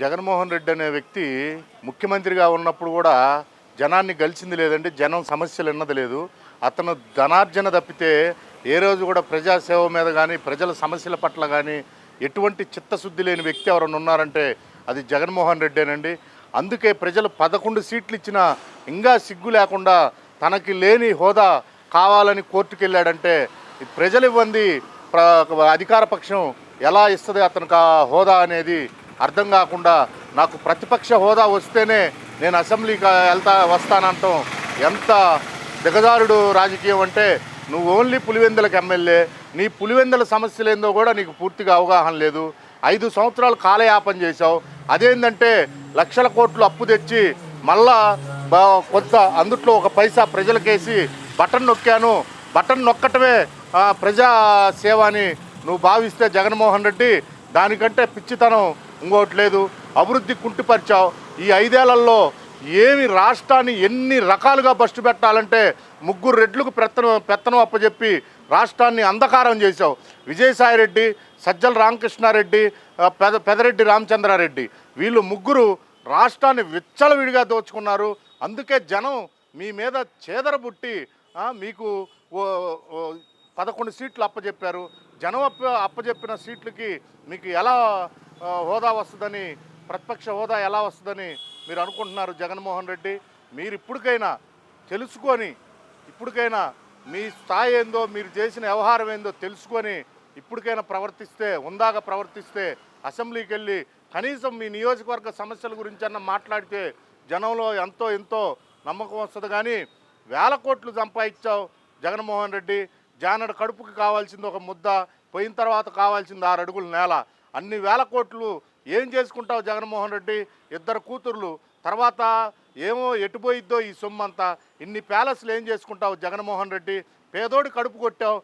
జగన్మోహన్ రెడ్డి అనే వ్యక్తి ముఖ్యమంత్రిగా ఉన్నప్పుడు కూడా జనాన్ని గెలిచింది లేదండి. జనం సమస్యలు విన్నది లేదు. అతను ధనార్జన తప్పితే ఏ రోజు కూడా ప్రజాసేవ మీద కానీ ప్రజల సమస్యల పట్ల కానీ ఎటువంటి చిత్తశుద్ధి లేని వ్యక్తి ఎవరైనా ఉన్నారంటే అది జగన్మోహన్ రెడ్డేనండి. అందుకే ప్రజలు 11 సీట్లు ఇచ్చినా ఇంకా సిగ్గు లేకుండా తనకి లేని హోదా కావాలని కోర్టుకు వెళ్ళాడంటే ప్రజలు ఇవ్వండి అధికార పక్షం ఎలా ఇస్తుంది అతనికి ఆ హోదా అనేది అర్థం కాకుండా నాకు ప్రతిపక్ష హోదా వస్తేనే నేను అసెంబ్లీకి వస్తానంటాం ఎంత దిగజారుడు రాజకీయం అంటే నువ్వు ఓన్లీ పులివెందులకు ఎమ్మెల్యే. నీ పులివెందుల సమస్యలు ఏందో కూడా నీకు పూర్తిగా అవగాహన లేదు. 5 సంవత్సరాలు కాలయాపన చేశావు. అదేంటంటే లక్షల కోట్లు అప్పు తెచ్చి మళ్ళా కొంత అందుట్లో ఒక పైసా ప్రజలకేసి బటన్ నొక్కాను, బటన్ నొక్కటమే ప్రజా సేవ అని నువ్వు భావిస్తే జగన్మోహన్ రెడ్డి దానికంటే పిచ్చితనం ఇంకోటి లేదు. అభివృద్ధి కుంటిపరిచావు. ఈ 5 ఏళ్లలో ఏమి రాష్ట్రాన్ని ఎన్ని రకాలుగా బస్టు పెట్టాలంటే 3 రెడ్లకు పెత్తనం అప్పచెప్పి రాష్ట్రాన్ని అంధకారం చేశావు. విజయసాయిరెడ్డి, సజ్జల రామకృష్ణారెడ్డి, పెదరెడ్డి రామచంద్రారెడ్డి వీళ్ళు 3 రాష్ట్రాన్ని విచ్చలవిడిగా దోచుకున్నారు. అందుకే జనం మీ మీద చేదరబుట్టి మీకు 11 సీట్లు అప్పచెప్పారు. జనం అప్పచెప్పిన సీట్లకి మీకు ఎలా హోదా వస్తుందని, ప్రతిపక్ష హోదా ఎలా వస్తుందని మీరు అనుకుంటున్నారు? జగన్మోహన్ రెడ్డి, మీరు ఇప్పటికైనా తెలుసుకొని, ఇప్పటికైనా మీ స్థాయి ఏందో, మీరు చేసిన వ్యవహారం ఏందో తెలుసుకొని ఇప్పటికైనా ప్రవర్తిస్తే, ఉందాగా ప్రవర్తిస్తే అసెంబ్లీకి వెళ్ళి కనీసం మీ నియోజకవర్గ సమస్యల గురించి అన్న మాట్లాడితే జనంలో ఎంతో నమ్మకం వస్తుంది. కానీ వేల కోట్లు సంపాదించావు జగన్మోహన్ రెడ్డి. జానడు కడుపుకి కావాల్సింది ఒక ముద్ద, పోయిన తర్వాత కావాల్సింది 6 అడుగుల నేల. అన్ని వేల కోట్లు ఏం చేసుకుంటావు జగన్మోహన్ రెడ్డి? 2 కూతుర్లు, తర్వాత ఏమో ఎటుపోయిద్దో ఈ సొమ్మంతా. ఇన్ని ప్యాలెస్లు ఏం చేసుకుంటావు జగన్మోహన్ రెడ్డి? పేదోడి కడుపు కొట్టావు.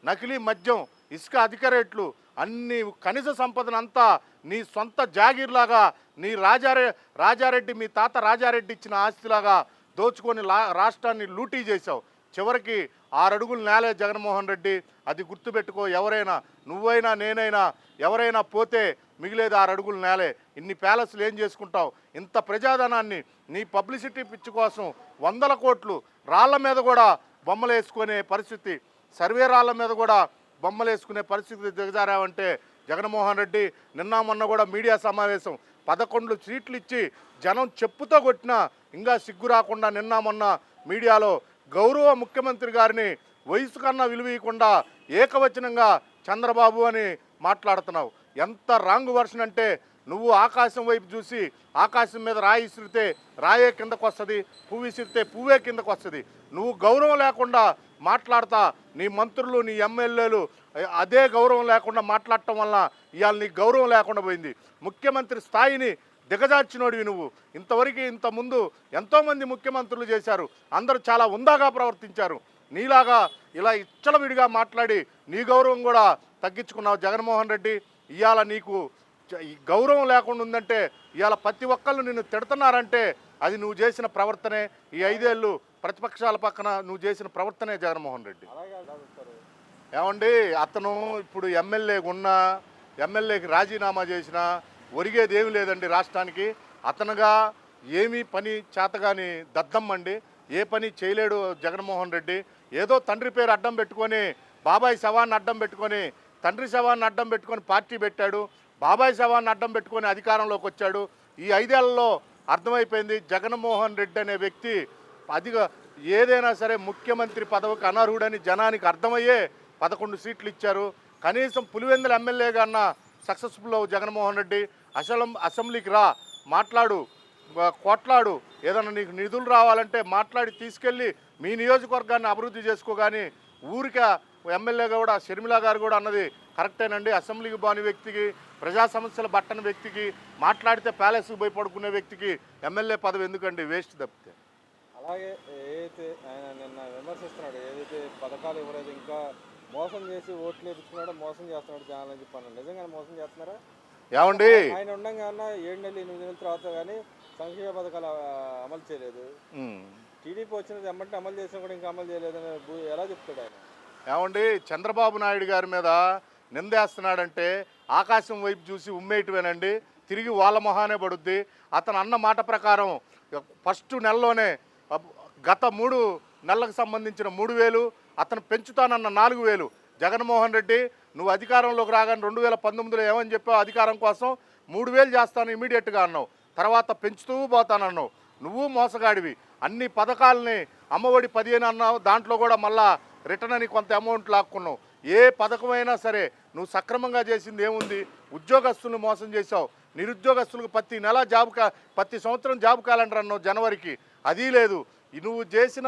నకిలీ మద్యం, ఇసుక అధిక రేట్లు, అన్ని ఖనిజ సంపదనంతా నీ సొంత జాగీర్లాగా, నీ రాజారెడ్డి మీ తాత రాజారెడ్డి ఇచ్చిన ఆస్తిలాగా దోచుకొని రాష్ట్రాన్ని లూటీ చేశావు. చివరికి 6 అడుగుల నేలే జగన్మోహన్ రెడ్డి. అది గుర్తుపెట్టుకో. ఎవరైనా, నువ్వైనా నేనైనా, ఎవరైనా పోతే మిగిలేది 6 అడుగుల నేలే. ఇన్ని ప్యాలెస్లు ఏం చేసుకుంటావు? ఇంత ప్రజాధనాన్ని నీ పబ్లిసిటీ పిచ్చి కోసం 100 కోట్లు రాళ్ల మీద కూడా బొమ్మలు వేసుకునే పరిస్థితి, సర్వే రాళ్ల మీద కూడా బొమ్మలు వేసుకునే పరిస్థితి దిగజారావంటే జగన్మోహన్ రెడ్డి. నిన్న మొన్న కూడా మీడియా సమావేశం 11 సీట్లు ఇచ్చి జనం చెప్పుతో కొట్టినా ఇంకా సిగ్గు రాకుండా నిన్న మొన్న మీడియాలో గౌరవ ముఖ్యమంత్రి గారిని వయసు కన్నా విలువీయకుండా ఏకవచనంగా చంద్రబాబు అని మాట్లాడుతున్నావు. ఎంత రాంగ్ వర్షన్ అంటే, నువ్వు ఆకాశం వైపు చూసి ఆకాశం మీద రాయి విసిరితే రాయే కిందకు వస్తుంది, పువ్వు విసిరితే పువ్వే కిందకు వస్తుంది. నువ్వు గౌరవం లేకుండా మాట్లాడతా నీ మంత్రులు, నీ ఎమ్మెల్యేలు అదే గౌరవం లేకుండా మాట్లాడటం వల్ల ఇవాళ నీకు గౌరవం లేకుండా పోయింది. ముఖ్యమంత్రి స్థాయిని దిగజార్చినోడివి నువ్వు. ఇంతకుముందు ఎంతోమంది ముఖ్యమంత్రులు చేశారు, అందరూ చాలా ఉందాగా ప్రవర్తించారు. నీలాగా ఇలా ఇచ్చలవిడిగా మాట్లాడి నీ గౌరవం కూడా తగ్గించుకున్నావు జగన్మోహన్ రెడ్డి. ఇవాళ నీకు గౌరవం లేకుండా ఉందంటే, ఇవాళ ప్రతి ఒక్కళ్ళు నిన్ను తిడుతున్నారంటే అది నువ్వు చేసిన ప్రవర్తనే. ఈ 5 ఏళ్ళు ప్రతిపక్షాల పక్కన నువ్వు చేసిన ప్రవర్తనే జగన్మోహన్ రెడ్డి. ఏమండి, అతను ఇప్పుడు ఎమ్మెల్యేకి రాజీనామా చేసినా ఒరిగేది ఏమి లేదండి రాష్ట్రానికి. అతనుగా ఏమీ పని చేతగాని దద్దమ్మండి. ఏ పని చేయలేడు జగన్మోహన్ రెడ్డి. ఏదో తండ్రి పేరు అడ్డం పెట్టుకొని, బాబాయ్ శవాన్ని అడ్డం పెట్టుకొని, తండ్రి శవాన్ని అడ్డం పెట్టుకొని పార్టీ పెట్టాడు. బాబాయ్ శవాన్ని అడ్డం పెట్టుకొని అధికారంలోకి వచ్చాడు. ఈ 5 ఏళ్లలో అర్థమైపోయింది జగన్మోహన్ రెడ్డి అనే వ్యక్తి ఏదైనా సరే ముఖ్యమంత్రి పదవికి అనర్హుడని జనానికి అర్థమయ్యే 11 సీట్లు ఇచ్చారు. కనీసం పులివెందుల ఎమ్మెల్యేగా అన్న సక్సెస్ఫుల్ అవు జగన్మోహన్ రెడ్డి. అసెంబ్లీకి రా, మాట్లాడు, కొట్లాడు. ఏదైనా నీకు నిధులు రావాలంటే మాట్లాడి తీసుకెళ్ళి మీ నియోజకవర్గాన్ని అభివృద్ధి చేసుకో. కానీ ఊరికే ఎమ్మెల్యేగా కూడా షర్మిల గారు కూడా అన్నది కరెక్టేనండి. అసెంబ్లీకి పోని వ్యక్తికి, ప్రజా సమస్యలు బట్టని వ్యక్తికి, మాట్లాడితే ప్యాలెస్కి పోయి పడుకునే వ్యక్తికి ఎమ్మెల్యే పదవి ఎందుకండి? వేస్ట్ తప్పితే. అలాగే ఏదైతే ఆయన నిన్న విమర్శిస్తున్నాడు, ఏదైతే పథకాలు ఇవ్వలేదు, ఇంకా మోసం చేసి ఓట్లు వేయించుకున్నాడో మోసం చేస్తున్నాడు జనాలని చెప్పాను. నిజంగానే మోసం చేస్తున్నారా? ఏమండి, ఆయన ఉండగా 7 నెలలు 8 నెలల తర్వాత కానీ సంక్షేమ పథకాలు అమలు చేయలేదు. టీడీపీ వచ్చినది ఎమ్మంటే అమలు చేసినా కూడా ఇంకా అమలు చేయలేదని ఎలా చెప్తాడు ఆయన? ఏమండి, చంద్రబాబు నాయుడు గారి మీద నిందేస్తున్నాడంటే ఆకాశం వైపు చూసి ఉమ్మేయటమేనండి. తిరిగి వాళ్ళ మొహానే పడుద్ది. అతను అన్న మాట ప్రకారం ఫస్ట్ నెలలోనే గత 3 నెలలకు సంబంధించిన 3,000 అతను పెంచుతానన్న 4,000. జగన్మోహన్ రెడ్డి నువ్వు అధికారంలోకి రాగానే 2019లో ఏమని చెప్పావు? అధికారం కోసం 3,000 చేస్తాను ఇమీడియట్గా అన్నావు. తర్వాత పెంచుతూ పోతానన్నావు. నువ్వు మోసగాడివి. అన్ని పథకాలని అమ్మఒడి 15 అన్నావు, దాంట్లో కూడా మళ్ళా రిటర్న్ అని కొంత అమౌంట్ లాక్కున్నావు. ఏ పథకమైనా సరే నువ్వు సక్రమంగా చేసింది ఏముంది? ఉద్యోగస్తులను మోసం చేశావు. నిరుద్యోగస్తులకు ప్రతి సంవత్సరం జాబ్ క్యాలెండర్ అన్నావు జనవరికి, అది లేదు. నువ్వు చేసిన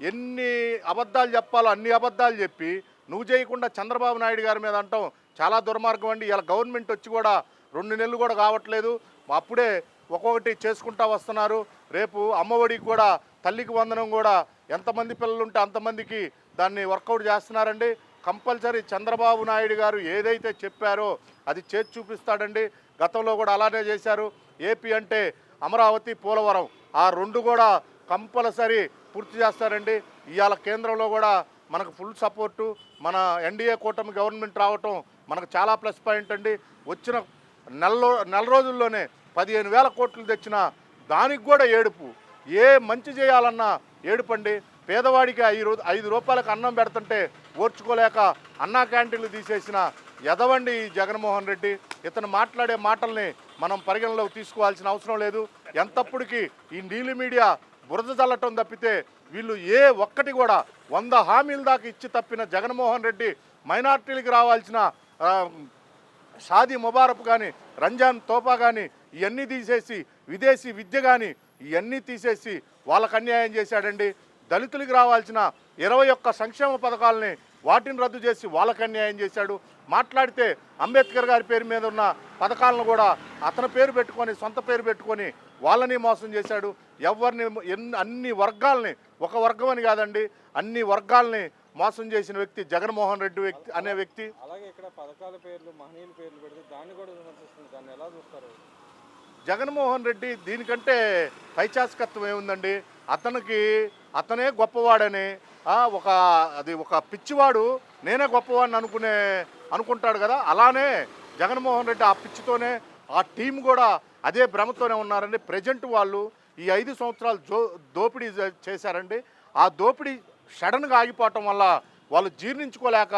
ఎన్ని అబద్ధాలు చెప్పాలో అన్ని అబద్ధాలు చెప్పి నువ్వు చేయకుండా చంద్రబాబు నాయుడు గారి మీద అంటాం చాలా దుర్మార్గం అండి. ఇలా గవర్నమెంట్ వచ్చి కూడా 2 నెలలు కూడా కావట్లేదు, అప్పుడే ఒక్కొక్కటి చేసుకుంటా వస్తున్నారు. రేపు అమ్మఒడికి కూడా తల్లికి వందనం కూడా ఎంతమంది పిల్లలు ఉంటే అంతమందికి దాన్ని వర్కౌట్ చేస్తున్నారండి. కంపల్సరీ చంద్రబాబు నాయుడు గారు ఏదైతే చెప్పారో అది చేసి చూపిస్తాడండి. గతంలో కూడా అలానే చేశారు. ఏపీ అంటే అమరావతి, పోలవరం, ఆ 2 కూడా కంపల్సరీ పూర్తి చేస్తారండి. ఇవాళ కేంద్రంలో కూడా మనకు ఫుల్ సపోర్టు, మన ఎన్డీఏ కూటమి గవర్నమెంట్ రావటం మనకు చాలా ప్లస్ పాయింట్ అండి. వచ్చిన నెల రోజుల్లోనే 15,000 కోట్లు తెచ్చిన దానికి కూడా ఏడుపు. ఏ మంచి చేయాలన్నా ఏడుపండి. పేదవాడికి 5 రూపాయలకు అన్నం పెడుతుంటే ఓర్చుకోలేక అన్నా క్యాంటీన్లు తీసేసిన ఎదవండి ఈ జగన్మోహన్ రెడ్డి. ఇతను మాట్లాడే మాటల్ని మనం పరిగణలోకి తీసుకోవాల్సిన అవసరం లేదు. ఎంతప్పటికీ ఈ నీలి మీడియా బురద చల్లటం తప్పితే వీళ్ళు ఏ ఒక్కటి కూడా 100 హామీల దాకా ఇచ్చి తప్పిన జగన్మోహన్ రెడ్డి మైనార్టీలకు రావాల్సిన షాదీ ముబారక్ కానీ, రంజాన్ తోఫా కానీ ఇవన్నీ తీసేసి, విదేశీ విద్య కానీ ఇవన్నీ తీసేసి వాళ్ళకు అన్యాయం చేశాడండి. దళితులకు రావాల్సిన 21 సంక్షేమ పథకాలని వాటిని రద్దు చేసి వాళ్ళకు అన్యాయం చేశాడు. మాట్లాడితే అంబేద్కర్ గారి పేరు మీద ఉన్న పథకాలను కూడా అతని పేరు పెట్టుకొని, సొంత పేరు పెట్టుకొని వాళ్ళని మోసం చేశాడు. ఎవరిని అన్ని వర్గాల్ని, ఒక వర్గం అని కాదండి, అన్ని వర్గాల్ని మోసం చేసిన వ్యక్తి జగన్మోహన్ రెడ్డి అనే వ్యక్తి. అలాగే ఇక్కడ పథకాల పేర్లు, మహనీయుల పేర్లు పెడితే దాన్ని కూడా విమర్శిస్తుంది. దాన్ని ఎలా చూస్తారు? జగన్మోహన్ రెడ్డి దీనికంటే పైచాస్కత్వం ఏముందండి? అతనే గొప్పవాడని ఒక పిచ్చివాడు నేనే గొప్పవాడిని అనుకుంటాడు కదా. అలానే జగన్మోహన్ రెడ్డి ఆ పిచ్చితోనే, ఆ టీం కూడా అదే భ్రమతోనే ఉన్నారండి. ప్రజెంట్ వాళ్ళు ఈ 5 సంవత్సరాలు దోపిడీ చేశారండి. ఆ దోపిడీ సడన్గా ఆగిపోవటం వల్ల వాళ్ళు జీర్ణించుకోలేక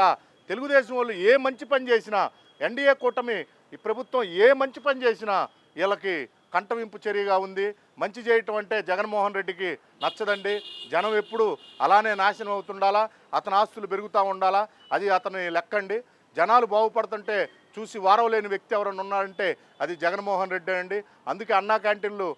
తెలుగుదేశం వాళ్ళు ఏ మంచి పని చేసినా, ఎన్డీఏ కూటమి ఈ ప్రభుత్వం ఏ మంచి పని చేసినా వీళ్ళకి కంటవింపు చర్యగా ఉంది. మంచి చేయటం అంటే జగన్మోహన్ రెడ్డికి నచ్చదండి. జనం ఎప్పుడు అలానే నాశనం అవుతుండాలా, అతని ఆస్తులు పెరుగుతూ ఉండాలా, అది అతని లెక్కండి. జనాలు బాగుపడుతుంటే చూసి వారవలేని వ్యక్తి ఎవరైనా ఉన్నారంటే అది జగన్మోహన్ రెడ్డి అండి. అందుకే అన్నా క్యాంటీన్లు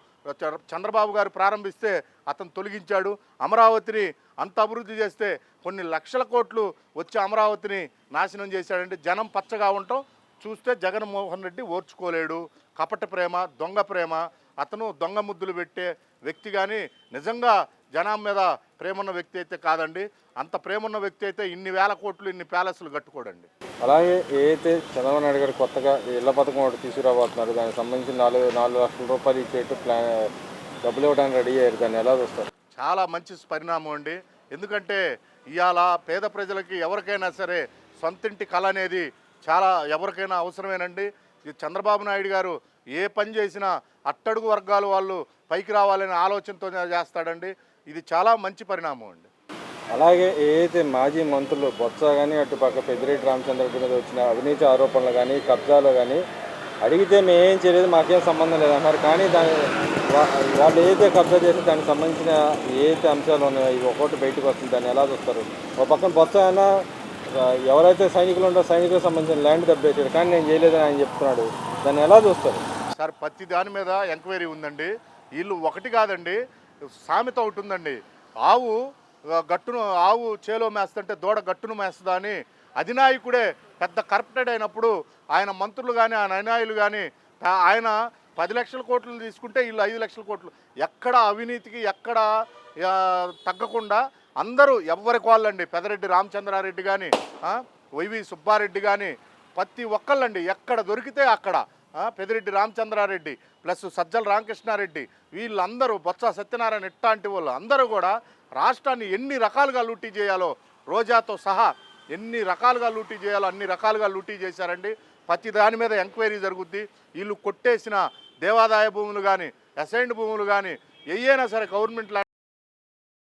చంద్రబాబు గారు ప్రారంభిస్తే అతను తొలగించాడు. అమరావతిని అంత అభివృద్ధి చేస్తే కొన్ని లక్షల కోట్లు వచ్చి అమరావతిని నాశనం చేశాడండి. జనం పచ్చగా ఉండటం చూస్తే జగన్మోహన్ రెడ్డి ఓర్చుకోలేడు. కపట ప్రేమ, దొంగ ప్రేమ, అతను దొంగ ముద్దులు పెట్టే వ్యక్తి. కానీ నిజంగా జనం మీద ప్రేమ ఉన్న వ్యక్తి అయితే కాదండి. అంత ప్రేమ ఉన్న వ్యక్తి అయితే ఇన్ని వేల కోట్లు, ఇన్ని ప్యాలెస్లు కట్టుకోడండి. అలాగే ఏదైతే చంద్రబాబు నాయుడు గారు కొత్తగా ఇళ్ల పథకం ఒకటి తీసుకురాబోతున్నారు, దానికి సంబంధించి 4 లక్షల రూపాయలు ఇచ్చేట్టు డబ్బులు ఇవ్వడానికి రెడీ అయ్యారు. దాన్ని ఎలా చూస్తారు? చాలా మంచి పరిణామం అండి. ఎందుకంటే ఇవాళ పేద ప్రజలకి ఎవరికైనా సరే సొంతింటి కళ అనేది చాలా ఎవరికైనా అవసరమేనండి. చంద్రబాబు నాయుడు గారు ఏ పని చేసినా అట్టడుగు వర్గాలు వాళ్ళు పైకి రావాలనే ఆలోచనతో చేస్తాడండి. ఇది చాలా మంచి పరిణామం అండి. అలాగే ఏదైతే మాజీ మంత్రులు బొత్స కానీ, అటుపక్క పెద్దిరెడ్డి రామచంద్రరెడ్డి మీద వచ్చిన అవినీతి ఆరోపణలు కానీ, కబ్జాలు కానీ అడిగితే మేమేం చేయలేదు, మాకేం సంబంధం లేదన్నారు. కానీ వాళ్ళు ఏదైతే కబ్జా చేసి దానికి సంబంధించిన ఏదైతే అంశాలు ఉన్నాయో ఇవి ఒక్కొక్కటి బయటకు వస్తుంది. దాన్ని ఎలా చూస్తారు? ఒక పక్కన బొత్స అయినా ఎవరైతే సైనికులు ఉంటారో సైనికులకు సంబంధించిన ల్యాండ్ దెబ్బేసాడు, కానీ నేను చేయలేదని ఆయన చెప్తున్నాడు. దాన్ని ఎలా చూస్తారు? సార్, ప్రతి దాని మీద ఎంక్వైరీ ఉందండి. వీళ్ళు ఒకటి కాదండి, సామెత ఒకటి ఉందండి, ఆవు చేలో మేస్తుంటే దూడ గట్టును మేస్తుందా అని. అధినాయకుడే పెద్ద కరప్టెడ్ అయినప్పుడు ఆయన మంత్రులు కానీ, ఆయన అధినాయులు కానీ ఆయన 10 లక్షల కోట్లు తీసుకుంటే వీళ్ళు 5 లక్షల కోట్లు. ఎక్కడ అవినీతికి ఎక్కడ తగ్గకుండా అందరూ ఎవరికి వాళ్ళండి. పెద్దిరెడ్డి రామచంద్రారెడ్డి కానీ, వైవి సుబ్బారెడ్డి కానీ, ప్రతి ఒక్కళ్ళండి ఎక్కడ దొరికితే అక్కడ. పెద్దిరెడ్డి రామచంద్రారెడ్డి ప్లస్ సజ్జల రామకృష్ణారెడ్డి, వీళ్ళందరూ బొత్స సత్యనారాయణ ఇట్లాంటి వాళ్ళు అందరూ కూడా రాష్ట్రాన్ని ఎన్ని రకాలుగా లూటీ చేయాలో, రోజాతో సహా ఎన్ని రకాలుగా లూటీ చేయాలో అన్ని రకాలుగా లూటీ చేశారండి. ప్రతి దాని మీద ఎంక్వైరీ జరుగుద్ది. వీళ్ళు కొట్టేసిన దేవాదాయ భూములు కానీ, అసైన్డ్ భూములు కానీ, ఏయైనా సరే గవర్నమెంట్